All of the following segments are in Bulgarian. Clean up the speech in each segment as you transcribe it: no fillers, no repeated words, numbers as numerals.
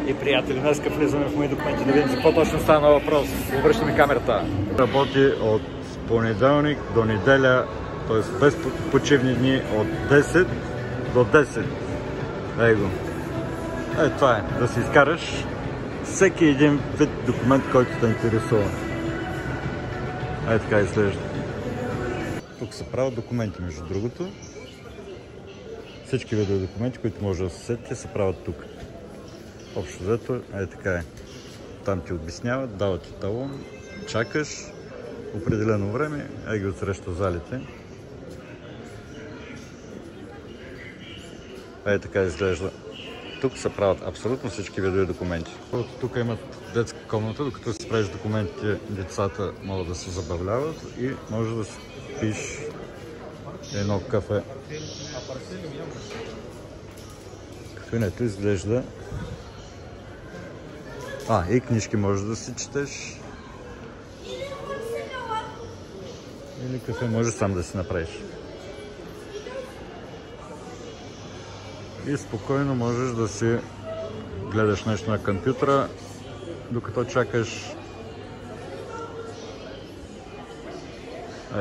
И приятели, днеска влизаме в мои документи да видим за какво точно стана въпрос. Обръщаме камерата. Работи от понеделник до неделя, т.е. без почивни дни от 10 до 10. Ей го. Това е, да си изкараш всеки един вид документ, който те интересува. Така изглежда. Тук се правят документи, между другото. Всички видове документи, които може да се сетите, се правят тук. Общо взето, така е. Там ти обясняват, дават ти талон, чакаш определено време, ги отсреща залите. Така изглежда. Тук се правят абсолютно всички видове документи. Тук имат детска комната, докато си правиш документите, децата могат да се забавляват и може да си пиш едно кафе. Кафенето изглежда. И книжки можеш да си четеш. Или кафе можеш сам да си направиш. И спокойно можеш да си гледаш нещо на компютъра, докато чакаш.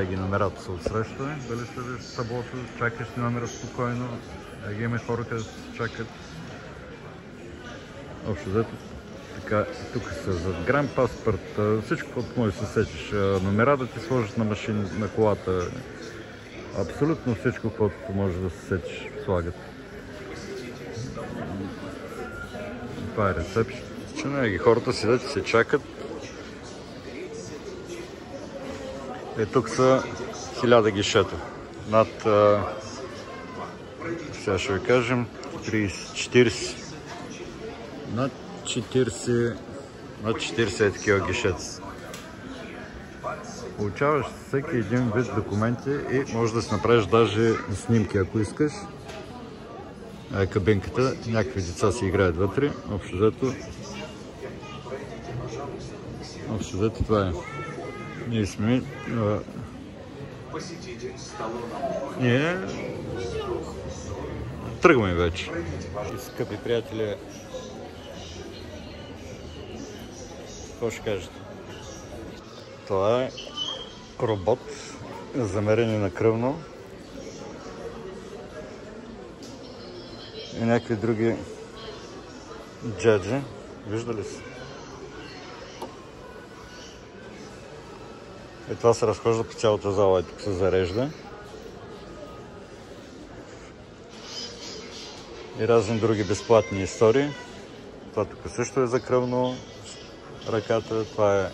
Ги номерата са отсреща, дали следиш в таблото, чакаш си номера спокойно. Ги има хора, където се чакат. Общо взето. Така, тук са зад Гран паспорт, всичко, което можеш да се сетиш. Номера да ти сложиш на машина, на колата. Абсолютно всичко, което можеш да се сетиш, слагат. Това е рецепция. Хората седят и се чакат. Тук са 1000 гишета. Над, сега ще ви кажем, 30-40. Над 40 е такива гишета. Получаваш всеки един вид документи и можеш да си направиш даже снимки, ако искаш. Кабинката, някакви деца си играят вътре. Общо взето това е. Ние сме... Ние... Тръгваме вече. Скъпи приятели, какво ще кажете? Това е робот за мерене на кръвно и някакви други джаджи. Виждали си? Това се разхожда по цялата зала и тук се зарежда. И разни други безплатни истории. Това тук също е за кръвно. Ръката, това е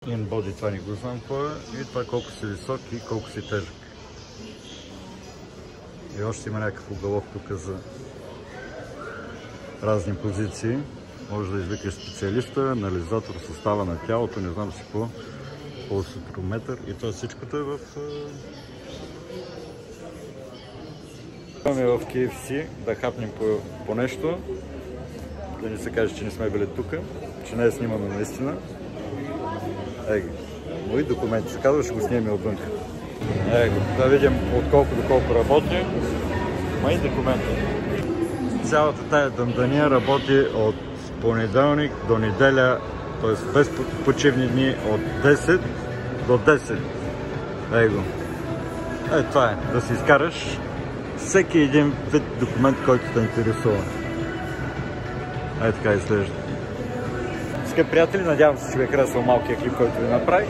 InBody, това не го знам какво е. И това колко си висок и колко си тежък. И още има някакъв уголок тук за разни позиции. Може да извикаш специалиста, анализатор, състава на тялото, не знам си какво, пулсотрометър и това всичкото е в... Идваме в KFC да хапнем по нещо, да ни се каже, че не сме били тук, че не снимаме наистина. Мои документи се казва, ще го снимем отвънка. Да видим от колко до колко работи. Мои документи. Цялата тая дъмдания работи от понеделник до неделя, т.е. без почивни дни от 10 до 10. Го. Това е, да си изкараш всеки един вид документ, който те интересува. Така изглежда. Скъпи приятели, надявам се, че ви е харесал малкия клип, който ви направих.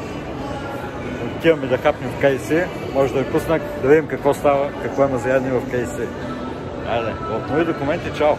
Отиваме да хапнем в KFC. Може да ви пусна да видим какво става, какво има за ядене в KFC. От мои документи, чао!